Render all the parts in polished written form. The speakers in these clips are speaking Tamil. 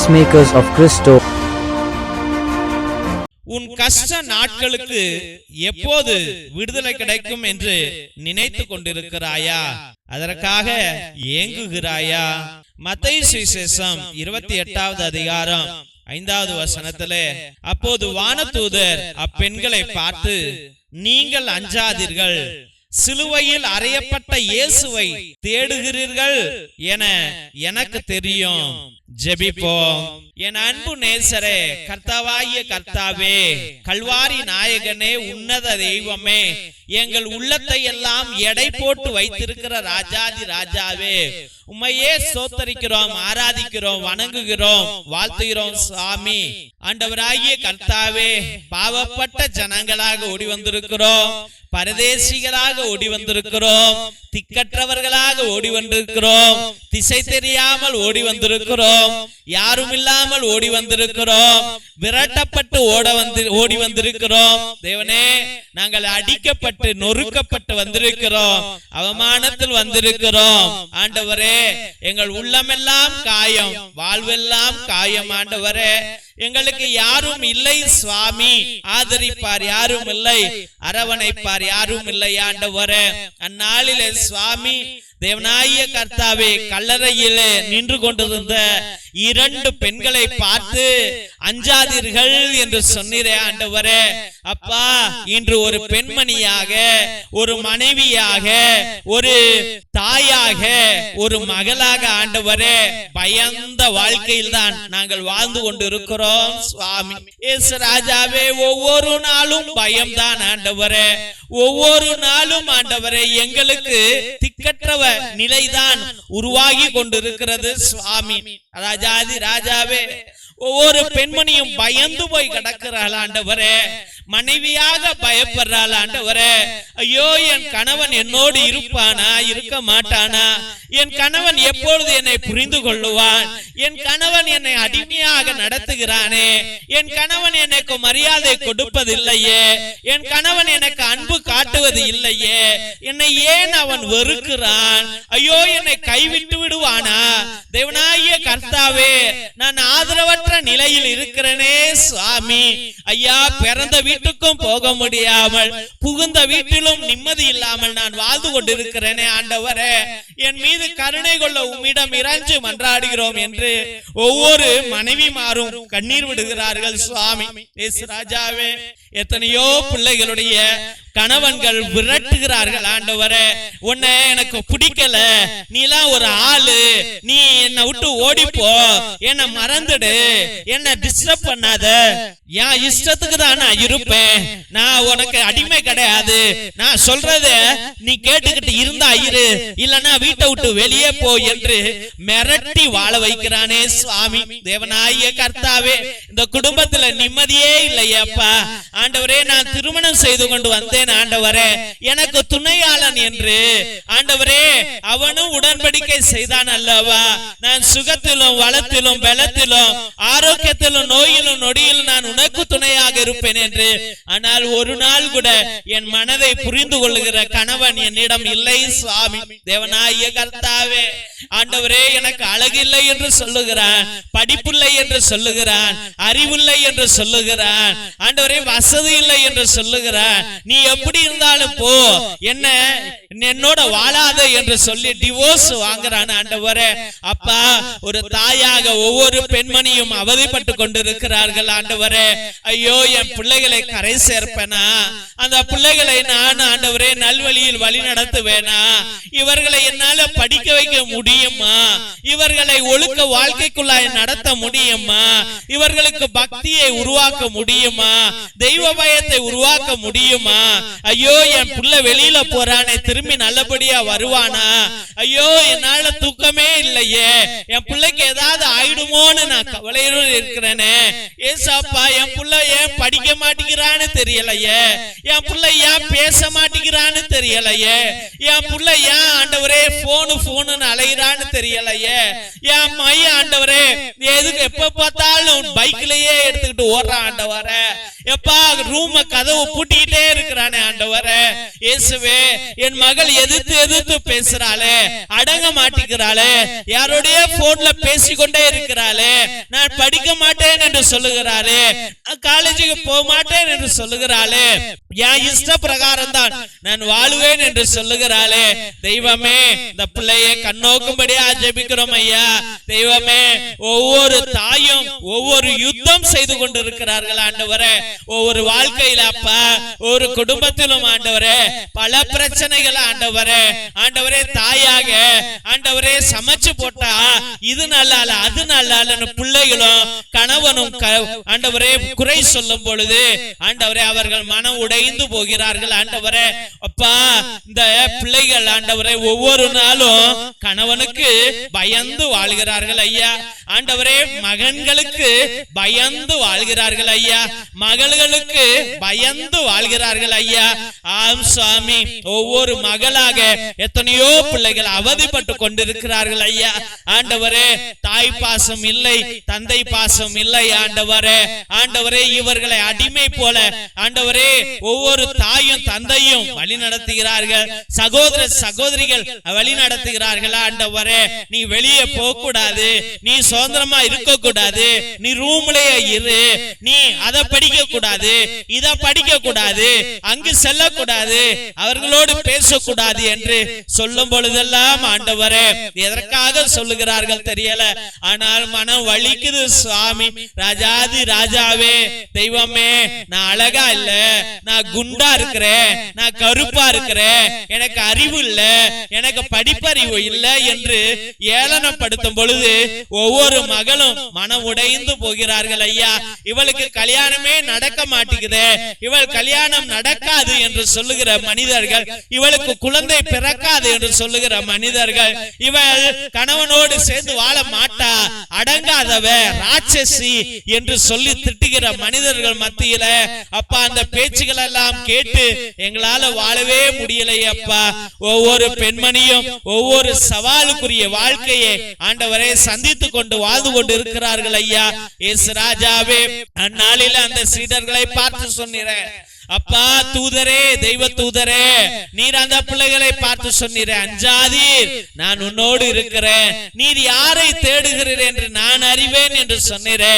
peacemakers of Christo. உன் கஷ்ட நாட்களுக்கு எப்போது விடுதலை கிடைக்கும் என்று நினைத்து கொண்டிருக்கிறாயா? அதற்காக ஏங்குகிறாயா? மத்தேயு சுவிசேஷம் 28வது அதிகாரம் 5வது வசனத்திலே, அப்போது வானதூதர் அப்பெண்களை பார்த்து, நீங்கள் அஞ்சாதீர்கள், சிலுவையில் அறையப்பட்ட இயேசுவை தேடுகிறீர்கள் என எனக்கு தெரியும். ஜெபிப்போம். என் அன்பு நேசரே, கர்த்தாவாகிய கர்த்தாவே, கல்வாரி நாயகனே, உன்னத தெய்வமே, எங்கள் உள்ளத்தை எல்லாம் எடை போட்டு வைத்திருக்கிற ராஜாதி ராஜாவே, உம்மையே ஸ்தோத்தரிக்கிறோம், ஆராதிக்கிறோம், வணங்குகிறோம், வாழ்த்துகிறோம் சுவாமி. ஆண்டவராகிய கர்த்தாவே, பாவப்பட்ட ஜனங்களாக ஓடி வந்திருக்கிறோம், பரதேசிகளாக ஓடி வந்திருக்கிறோம், திக்கற்றவர்களாக ஓடி வந்திருக்கிறோம், திசை தெரியாமல் ஓடி வந்திருக்கிறோம், யாரும் இல்லாமல் ஓடி வந்திருக்கிறோம், விரட்டப்பட்டு ஓடி வந்திருக்கிறோம். தேவனே, நாங்கள் அடிக்கப்பட்டு நொறுக்கப்பட்டு வந்திருக்கிறோம், அவமானத்தில் வந்திருக்கிறோம். ஆண்டவரே, எங்கள் உள்ளமெல்லாம் காயம், வாழ்வெல்லாம் காயம். ஆண்டவரே, எங்களுக்கு யாரும் இல்லை சுவாமி, ஆதரிப்பார் யாரும் இல்லை, அரவணைப்பார் யாரும் இல்லை. ஆண்டவரே, அந்நாளிலே சுவாமி தேவனாகிய கர்த்தாவே, கல்லறையிலே நின்று கொண்டிருந்த 2 பெண்களை பார்த்து அஞ்சாதீர்கள் என்று சொன்னீரே. ஆண்டவரே, அப்பா, இன்று ஒரு பெண்மணியாக, ஒரு மனைவியாக, ஒரு தாயாக, ஒரு மகளாக ஆண்டவரே, பயந்த வாழ்க்கையில் தான் நாங்கள் வாழ்ந்து கொண்டிருக்கிறோம் சுவாமி. இயேசு ராஜாவே, ஒவ்வொரு நாளும் பயம்தான் ஆண்டவரே, ஒவ்வொரு நாளும் ஆண்டவரே எங்களுக்கு திக்கற்றவ நிலைதான் உருவாகி கொண்டிருக்கிறது சுவாமி. ராஜாதி ராஜாவே, ஒவ்வொரு பெண்மணியும் பயந்து போய் கிடக்கிறாள் ஆண்டவரே, மனைவியாக பயப்படுறாள் ஆண்டவரே. ஐயோ, என் கணவன் என்னோடு இருப்பானா, இருக்க மாட்டானா? என் கணவன் எப்பொழுது என்னை புரிந்து கொள்ளுவான்? என் கணவன் என்னை அடிமையாக நடத்துகிறானே, என் கணவன் எனக்கு மரியாதை கொடுப்பதில்லையே, என் கணவன் எனக்கு அன்பு காட்டுவது இல்லையே, என்னை ஏன் அவன் வெறுக்கிறான்? ஐயோ, என்னை கைவிட்டு விடுவானா? தேவனாகிய கர்த்தாவே, நான் ஆதரவற்ற நிலையில் இருக்கிறேனே சுவாமி. ஐயா, பிறந்த வீட்டுக்கும் போக முடியாமல், புகுந்த வீட்டிலும் நிம்மதி இல்லாமல் நான் வாழ்ந்து கொண்டிருக்கிறேனே. ஆண்டவரே, என் மீது கருணை கொள்ள உம்மிடம் இறைஞ்சு மன்றாடுகிறோம் என்று ஒவ்வொரு மனைவிமாரும் கண்ணீர் விடுகிறார்கள் சுவாமி. இயேசு ராஜாவே, எத்தனையோ பிள்ளைகளுடைய கணவன்கள் விரட்டுகிறார்கள் ஆண்டவரே. உன்னை எனக்கு பிடிக்கல, நீலாம் ஒரு ஆளு, நீ என்னை விட்டு ஓடிப்போ, என்னை மறந்துடு, என்ன டிஸ்டர்ப் பண்ணாத, என் இஷ்டத்துக்கு தான் நான் இருப்பேன், நான் உனக்கு அடிமை கிடையாது, நான் சொல்றத நீ கேட்டுக்கிட்டு இருந்தா இரு, இல்லன்னா வீட்டை விட்டு வெளியே போ என்று மிரட்டி வாழ வைக்கிறானே சுவாமி. தேவனாகிய கர்த்தாவே, இந்த குடும்பத்துல நிம்மதியே இல்லையப்பா. ஆண்டவரே, நான் திருமணம் செய்து கொண்டு வந்தேன் ஆண்டவரே, எனக்கு துணையாளன் என்று ஆண்டவரே அவனும் உடன்படிக்கை செய்தான் அல்லவா? நான் சுகத்திலும் வளத்திலும் பலத்திலும் ஆரோக்கியத்திலும் நோயிலும் நொடியிலும் நான் உனக்கு துணையாக இருப்பேன் என்று. ஆனால் ஒரு நாள் கூட என் மனதை புரிந்து கொள்ளுகிற கணவன் என்னிடம் இல்லை சுவாமி. தேவனாகிய கர்த்தாவே, ஆண்டவரே, எனக்கு அழகில்லை என்று சொல்லுகிறான், படிப்பில்லை என்று சொல்லுகிறான், அறிவில்லை என்று சொல்லுகிறான், ஆண்டவரே வசதி இல்லை என்று சொல்லுகிறான். நீ எப்படி இருந்தாலும் போ, என்னோட வாழாத என்று சொல்லி டிவோர்ஸ் வாங்குறான் ஆண்டவரே. அப்பா, ஒரு தாயாக ஒவ்வொரு பெண்மணியும் அவதிப்பட்டு கொண்டிருக்கிறார்கள் ஆண்டவரே. ஐயோ, என் பிள்ளைகளை கரை சேர்ப்பேனா? அந்த பிள்ளைகளை நான் ஆண்டவரே நல்வழியில் வழி நடத்துவேனா? இவர்களை என்னால படிக்க வைக்க முடியுமா? இவர்களை ஒழுக்க வாழ்க்கைக்குள்ளாய் நடத்த முடியுமா? இவர்களுக்கு பக்தியை உருவாக்க முடியுமா? தெய்வ பயத்தை உருவாக்க முடியுமா? ஐயோ, என் பிள்ளை வெளியில போறானே, திரும்பி நல்லபடியா வருவானா? ஐயோ, என்னால தூக்கமே இல்லையே, என் பிள்ளைக்கு ஏதாவது ஆயிடுமோன்னு நான் கவலையோடு இருக்கிறேனே. ஏசப்பா, என் பிள்ளை ஏன் படிக்க மாட்டேங்கிறான்னு தெரியலையே, என் பிள்ளை ஏன் பேச மாட்டேங்கிறான்னு தெரியலையே, என் பிள்ளை ஏன் ஆண்டவரே போனு அலைகிறான்னு தெரியலையே, என் மைய ஆண்டவரே எதுக்கு எப்ப பார்த்தாலும் பைக்லயே எடுத்துக்கிட்டு ஓடுறான் ஆண்டவரே. எப்பா ரூம் கதவு பூட்டிக்கிட்டே இருக்கிறானே ஆண்டவரே, இயேசுவே என் மகள் எதிர்த்து பேசுறாளே, அடங்க மாட்டேங்கிறாளே, யாரோடைய போன்ல பேசிக்கொண்டே இருக்கிறாளே, நான் படிக்க மாட்டேன் என்று சொல்லுகிறாளே, காலேஜுக்கு போக மாட்டேன் என்று சொல்லுகிறாளே, என் இஷ்ட பிரகாரம் தான் நான் வாழுவேன் என்று சொல்லுகிறாளே, தெய்வமே இந்த பிள்ளையை கண்ணோக்கும்படியா ஜெபிக்கிறோம் ஐயா. தெய்வமே ஒவ்வொரு தாயும் ஒவ்வொரு யுத்தம் செய்து கொண்டிருக்கிறார்கள் ஆண்டவரே, ஒவ்வொரு வாழ்க்கையில அப்பா ஒரு குடும்பத்திலும் ஆண்டவரே பல பிரச்சனைகள் ஆண்டவரே, ஆண்டவரே தாயாக ஆண்டவரே சமைச்சு போட்டா இது நல்லா அது நல்லா பிள்ளைகளும் கணவனும் ஆண்டவரே குறை சொல்லும் பொழுது ஆண்டவரே அவர்கள் மனம் உடைந்து போகிறார்கள் ஆண்டவரே. அப்பா இந்த பிள்ளைகள் ஆண்டவரே ஒவ்வொரு நாளும் கணவனுக்கு பயந்து வாழ்கிறார்கள் ஐயா, ஆண்டவரே மகன்களுக்கு பயந்து வாழ்கிறார்கள் ஐயா, மகள்களுக்கு பயந்து வாழ்கிறார்கள் ஐயா. ஆம் சுவாமி, ஒவ்வொரு மகளாக எத்தனையோ பிள்ளைகள் அவதிப்பட்டு கொண்டிருக்கிறார்கள் ஐயா. ஆண்டவரே தாய் பாசம் இல்லை, தந்தை பாசம் இல்லை ஆண்டவரே, ஆண்டவரே இவர்களை அடிமை போல ஆண்டவரே ஒவ்வொரு தாயும் தந்தையும் வழி நடத்துகிறார்கள், சகோதர சகோதரிகள் வழி நடத்துகிறார்கள் ஆண்டவரே. நீ வெளியே போக கூடாது, நீ சுதந்திரமா இருக்க கூடாது, நீ ரூம்லயே இரு, நீ அதை படிக்க கூடாது, இத படிக்க கூடாது, அங்கு செல்லக்கூடாது, அவர்களோடு பேசக்கூடாது என்று சொல்லும் பொழுதெல்லாம் ஆண்டவரே எதற்காக சொல்லுகிறார்கள் தெரியல, ஆனால் மனம் வலிக்குது சுவாமி. ராஜாதி ராஜாவே தெய்வமே, நான் அழகா இல்ல, நான் குண்டா இருக்கிறேன், நான் கருப்பா இருக்கிறேன், எனக்கு அறிவு இல்ல, எனக்கு படிப்பறிவு இல்ல என்று ஏளனப்படுத்தும் பொழுது ஒவ்வொரு மகளும் மனம் உடைந்து போகிறார்கள் ஐயா. இவளுக்கு கல்யாணமே நடக்க மாட்டேங்குது, இவள் கல்யாணம் நடக்காது என்று சொல்லுகிற மனிதர்கள், இவளுக்கு குழந்தை பிறக்காது என்று சொல்லுகிற மனிதர்கள், இவள் கணவனோடு சேர்ந்து வாழ மாட்டா, அடங்காதவ ராட்சசி என்று சொல்லி திட்டுகிற மனிதர்கள் மத்தியில அப்பா அந்த பேச்சுகள் எல்லாம் கேட்டு எங்களால வாழவே முடியலை அப்பா. ஒவ்வொரு பெண்மணியும் ஒவ்வொரு சவாலுக்குரிய வாழ்க்கையை ஆண்டவரை சந்தித்துக் கொண்டு வாழ்ந்து கொண்டு இருக்கிறார்கள் ஐயா. இயேசு ராஜாவே, அந்நாளில் அந்த சீடர்களை பார்த்து சொன்னீரேன் அப்பா, தூதரே தெய்வ தூதரே, நீர் அந்த பிள்ளைகளை பார்த்து சொன்னீரே, அஞ்சாதீர் நான் உன்னோடு இருக்கிறேன், நீர் யாரை தேடுகிறீர் என்று நான் அறிவேன் என்று சொன்னீரே.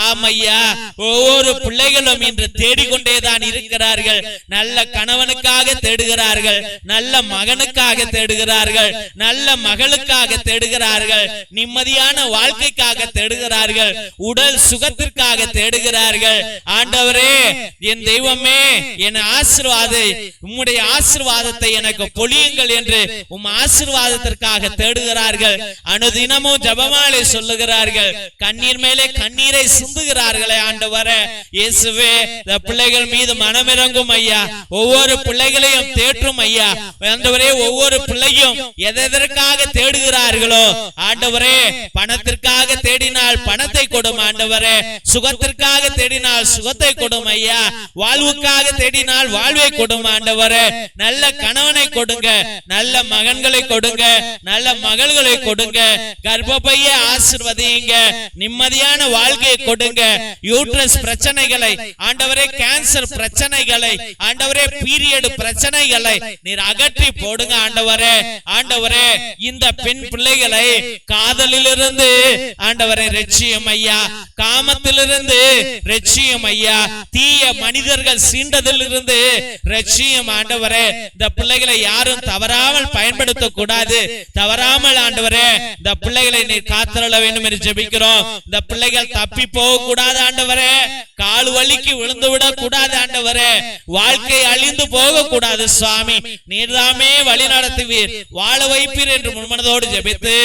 ஆமையா, ஒவ்வொரு பிள்ளைகளும் இன்று தேடிக்கொண்டேதான் இருக்கிறார்கள். நல்ல கணவனுக்காக தேடுகிறார்கள், நல்ல மகனுக்காக தேடுகிறார்கள், நல்ல மகளுக்காக தேடுகிறார்கள், நிம்மதியான வாழ்க்கைக்காக தேடுகிறார்கள், உடல் சுகத்திற்காக தேடுகிறார்கள். ஆண்டவரே என் தெய்வமே, என் ஆசீர்வாதத்தை உம்முடைய ஆசீர்வாதத்தை எனக்கு பொழியுங்கள் என்று உம் ஆசீர்வாதத்திற்காக தேடுகிறார்கள். அனுதினமும் ஜெபமாலை சொல்லுகிறார்கள், கண்ணீர் மேலே கண்ணீரை சிந்துகிறார்களே ஆண்டவரே. இயேசுவே, இந்த பிள்ளைகள் மீது மனமிறங்கும் ஐயா, ஒவ்வொரு பிள்ளைகளையும் தேற்றும் ஐயா. ஆண்டவரே, ஒவ்வொரு பிள்ளையும் எதற்காக தேடுகிறார்களோ ஆண்டவரே, பணத்திற்காக தேடினால் பணத்தை கொடும் ஆண்டவரே, சுகத்திற்காக தேடினால் சுகத்தை கொடும் ஐயா, வாழ்வுக்காக தேடினால் வாழ்வை கொடுங்க ஆண்டவரே, நல்ல கணவனை கொடுங்க, நல்ல மகன்களை கொடுங்க, நல்ல மகள்களை கொடுங்க, கர்ப்பப்பையை ஆசீர்வதிங்க, நிம்மதியான வாழ்க்கையை கொடுங்க, யூட்ரஸ் பிரச்சனைகளை ஆண்டவரே, கேன்சர் பிரச்சனைகளை ஆண்டவரே, பீரியட் பிரச்சனைகளை நீர் அகற்றி போடுங்க ஆண்டவரே. ஆண்டவரே, இந்த பெண் பிள்ளைகளை காதலிலிருந்து ஆண்டவரே ரட்சியம் ஐயா, காமத்திலிருந்து ரட்சியம் ஐயா, தீய மனிதர்கள் சீண்டதிலிருந்து ரட்சியம் ஆண்டவரே. இந்த பிள்ளைகளை யாரும் தவறாமல் பயன்படுத்த கூடாது, தவறாமல் ஆண்டவரே இந்த பிள்ளைகளை நீர் காத்தருள வேண்டும் என்று ஜெபிக்கிறோம். இந்த பிள்ளைகள் தப்பி போக கூடாது ஆண்டவரே, கால் வலிக்கு விழுந்து விட கூடாது ஆண்டவரே, வாழ்க்கை அழிந்து போக கூடாது சுவாமி. நீர்தாமே வழி நடத்துவீர், வாழ வைப்பீர் என்று முன்மனதோடு ஜெபித்து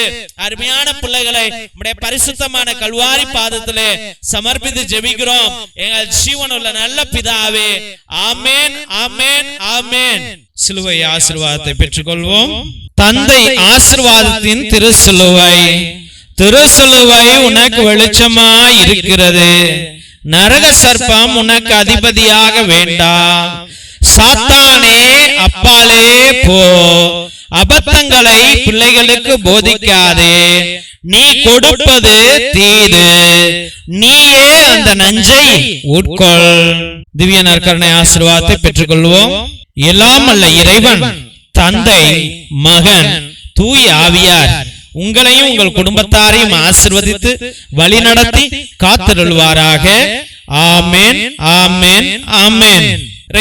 அருமையான பிள்ளைகளை உம்முடைய பரிசுத்தமான கல்வாரி பாதத்திலே சமர்ப்பித்து ஜெபிக்கிறோம் எங்கள் ஜீவனுள்ள நல்ல பிதாவே. ஆமென், ஆமென், ஆமென். சிலுவை ஆசீர்வாதத்தை பெற்றுக்கொள்வோம். தந்தை ஆசீர்வாதத்தின் திருசிலுவை, திருசிலுவை உனக்கு வெளிச்சமாய் இருக்கிறது, நரக சர்ப்பம் உனக்கு அதிபதியாக வேண்டாம், சாத்தானே அப்பாலே போ, அபத்தங்களை பிள்ளைகளுக்கு போதிக்காதே, நீ கொடுப்பது தீது, நீயே அந்த நஞ்சை உட்கொள். திவ்ய நற்கருணை ஆசீர்வாதத்தை பெற்றுக்கொள்வோம். எல்லாம் அல்ல இறைவன், தந்தை, மகன், தூய ஆவியார் உங்களையும் உங்கள் குடும்பத்தாரையும் ஆசீர்வதித்து வழிநடத்தி காத்திருள்வாராக. ஆமென், ஆமென், ஆமென்.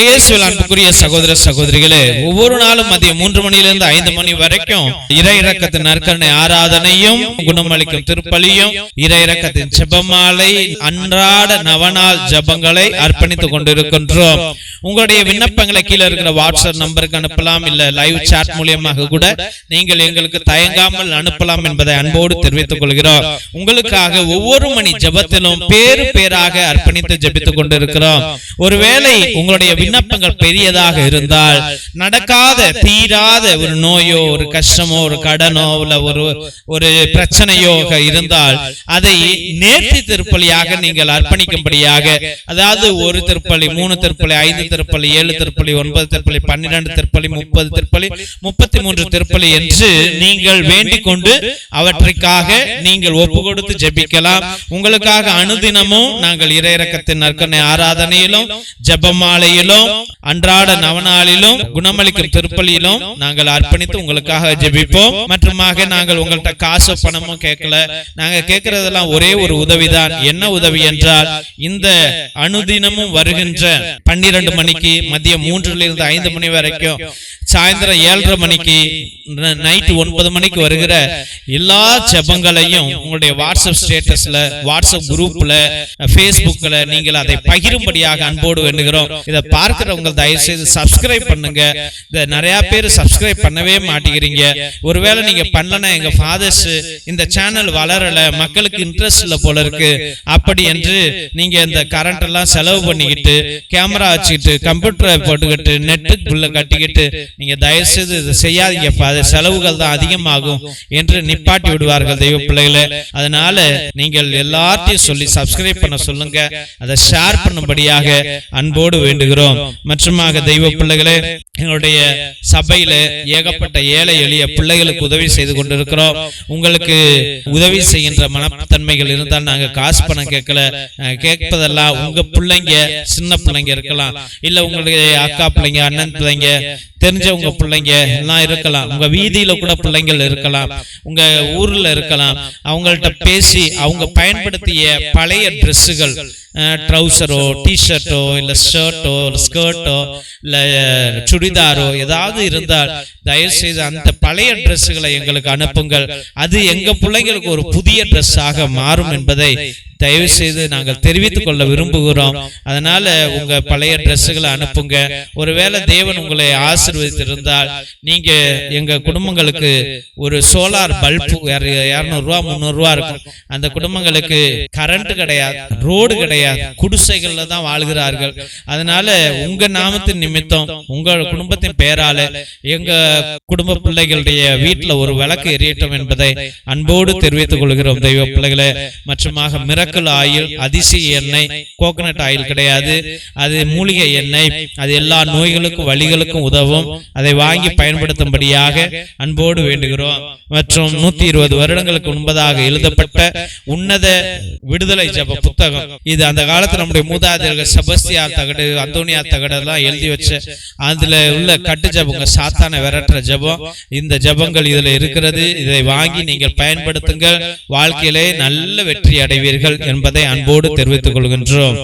இயேசுவில் அன்புக்குரிய சகோதர சகோதரிகளே, ஒவ்வொரு நாளும் மதியம் 3 மணியிலிருந்து 5 மணி வரைக்கும் இறை இரக்கத்தின் நற்கருணை ஆராதனையும் குணமளிக்கும் திருப்பலியும் இறை இரக்கத்தின் ஜெபமாலை அன்றாட நவநாள் ஜெபங்களை அர்ப்பணித்துக் கொண்டிருக்கின்றோம். உங்களுடைய விண்ணப்பங்களை கீழே இருக்கிற வாட்ஸ்அப் நம்பருக்கு அனுப்பலாம், இல்ல லைவ் சாட் மூலியமாக கூட நீங்கள் எங்களுக்கு தயங்காமல் அனுப்பலாம் என்பதை அன்போடு தெரிவித்துக் கொள்கிறோம். உங்களுக்காக ஒவ்வொரு மணி ஜெபத்திலும் பேரு பேராக அர்ப்பணித்து ஜெபித்துக் கொண்டிருக்கிறோம். ஒருவேளை உங்களுடைய விண்ணப்பங்கள் பெரியதாக இருந்தால், நடக்காத தீராத ஒரு நோயோ ஒரு கஷ்டமோ ஒரு கடனோ இல்ல ஒரு பிரச்சனையோ இருந்தால் அதை நேர்த்தி திருப்பலியாக நீங்கள் அர்ப்பணிக்கும்படியாக, அதாவது 1 திருப்பலி, 3 திருப்பலி, 5 திருப்பலி, 7 திருப்பலி, 9 திருப்பலி, 12 திருப்பலி, 30 திருப்பலி, 33 திருப்பலி என்று நீங்கள் வேண்டிக் கொண்டு அவற்றுக்காக நீங்கள் ஒப்பு கொடுத்து ஜெபிக்கலாம். உங்களுக்காக அனுதினமும் நாங்கள் இறை இரக்கத்தின் நற்கருணை ஆராதனையிலும் ஜெபமாலையிலும் அன்றாட நவநாளிலும் குணமளிக்கும் திருப்பலியிலும் நாங்கள் அர்ப்பணித்து உங்களுக்காக ஜெபிப்போம். மற்றுமாக நாங்கள் உங்கள்கிட்ட காசு பணமும் கேட்கல, நாங்க கேட்கறதெல்லாம் ஒரே ஒரு உதவிதான். என்ன உதவி என்றால், இந்த அனுதினமும் வருகின்ற 12 மணிக்கு மதியம் 3 to 5 மணி வரைக்கும், சாயந்தரம் 7:30 மணிக்கு, நைட் 9 மணிக்கு வருகிற எல்லா ஜெபங்களையும் உங்களுடைய வாட்ஸ்அப் ஸ்டேட்டஸ்ல, வாட்ஸ்அப் குரூப்ல, பேஸ்புக்ல நீங்கள் அதை பகிரும்படியாக அன்போடு வேண்டுகிறோம். இதை பார்க்கிறவங்க தயவு செய்து சப்ஸ்கிரைப் பண்ணுங்க. நிறைய பேர் சப்ஸ்கிரைப் பண்ணவே மாட்டேங்கிறீங்க. ஒருவேளை நீங்க பண்ணலன்னா, எங்க ஃபாதர்ஸ் இந்த சேனல் வளரல, மக்களுக்கு இன்ட்ரெஸ்ட் இல்ல போல இருக்கு, அப்படி என்று நீங்க இந்த கரண்ட் எல்லாம் செலவு பண்ணிக்கிட்டு, கேமரா வச்சுக்கிட்டு, கம்ப்யூட்டரை போட்டுக்கிட்டு, நெட்டு பில்ல கட்டிக்கிட்டு நீங்க தயவு செய்து இதை செய்யாதீங்க, செலவுகள் தான் அதிகமாகும் என்று நிப்பாட்டி விடுவார்கள் தெய்வ பிள்ளைகளே. அதனால நீங்கள் எல்லாத்தையும் சொல்லி சப்ஸ்கிரைப் பண்ண சொல்லுங்க, அதை ஷேர் பண்ணும்படியாக அன்போடு வேண்டுகிறோம். மற்றுமாக தெய்வ பிள்ளைகளே, எங்களுடைய சபையில ஏகப்பட்ட ஏழை எளிய பிள்ளைகளுக்கு உதவி செய்து கொண்டிருக்கிறோம். உங்களுக்கு உதவி செய்கின்ற மனத்தன்மைகள் இருந்தால் நாங்க காசு பணம் கேட்கல, கேட்பதெல்லாம் உங்க பிள்ளைங்க, சின்ன பிள்ளைங்க இருக்கலாம், இல்ல உங்களுடைய அக்கா பிள்ளைங்க, அண்ணன் பிள்ளைங்க, தெரிஞ்சவங்க பிள்ளைங்க எல்லாம் இருக்கலாம், உங்க வீதியில கூட பிள்ளைங்கள் இருக்கலாம், உங்க ஊர்ல இருக்கலாம். அவங்கள்ட்ட பேசி அவங்க பயன்படுத்திய பழைய டிரெஸ்ஸுகள், ட்ரௌசரோ, டிஷர்ட்டோ, இல்ல ஷர்ட்டோ, ஸ்கர்ட்டோ, இல்ல சுடிதாரோ ஏதாவது இருந்தால் தயவு செய்து அந்த பழைய டிரெஸ்ஸுகளை எங்களுக்கு அனுப்புங்கள். அது எங்க பிள்ளைங்களுக்கு ஒரு புதிய டிரெஸ்ஸாக மாறும் என்பதை தயவு செய்து நாங்கள் தெரிவித்துக் கொள்ள விரும்புகிறோம். அதனால உங்க பழைய டிரெஸ்ஸுகளை அனுப்புங்க. ஒருவேளை தேவன் உங்களை ஆசீர்வதித்திருந்தால் நீங்க எங்க குடும்பங்களுக்கு ஒரு சோலார் பல்பு 200 ரூபா 300 ரூபா இருக்கும். அந்த குடும்பங்களுக்கு கரண்ட் கிடையாது, ரோடு கிடையாது, குடிசைகள்ல தான் வாழ்கிறார்கள். அதனால உங்க நாமத்தின் நிமித்தம், உங்க குடும்பத்தின் பெயரால எங்க குடும்ப பிள்ளைகளுடைய வீட்டுல ஒரு விளக்கு எரியட்டும் என்பதை அன்போடு தெரிவித்துக் கொள்கிறோம் தெய்வ பிள்ளைகளே. மற்றுமாக மிரக்கல் ஆயில், அதிசய எண்ணெய், கோகனட் ஆயில் கிடையாது, அது மூலிகை எண்ணெய், அது எல்லா நோய்களுக்கும் வலிகளுக்கும் உதவும். அதை வாங்கி பயன்படுத்தும்படியாக அன்போடு வேண்டுகிறோம். மற்றும் 120 வருடங்களுக்கு முன்பதாக எழுதப்பட்ட உன்னத விடுதலை ஜெப புத்தகம் இது. அந்த காலத்துல நம்முடைய மூதாதையர்கள் செபஸ்தியார் தகடு, அந்தோனியார் தகடு எல்லாம் எழுதி வச்ச அதுல உள்ள கட்டு ஜெபங்க, சாத்தானை விரட்டுற ஜெபம். இந்த ஜெபங்கள் இதுல இருக்கிறது. இதை வாங்கி நீங்கள் பயன்படுத்துங்கள், வாழ்க்கையிலே நல்ல வெற்றி அடைவீர்கள் என்பதை அன்போடு தெரிவித்துக் கொள்கின்றோம்.